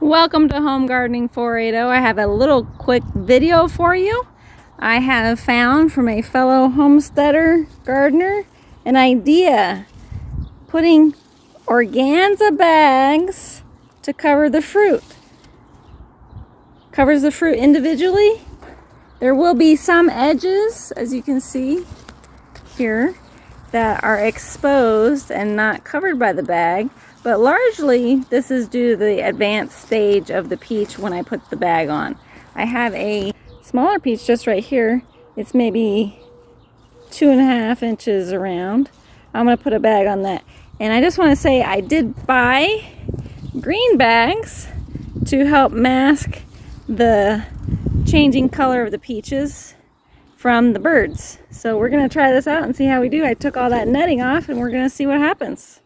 Welcome to Home Gardening 480. I have a little quick video for you. I have found from a fellow homesteader gardener an idea, putting organza bags to cover the fruit. Covers the fruit individually. There will be some edges, as you can see here, that are exposed and not covered by the bag, but largely this is due to the advanced stage of the peach when I put the bag on. I have a smaller peach just right here. It's maybe 2.5 inches around. I'm going to put a bag on that. And I just want to say I did buy green bags to help mask the changing color of the peaches from the birds. So we're going to try this out and see how we do. I took all that netting off and we're going to see what happens.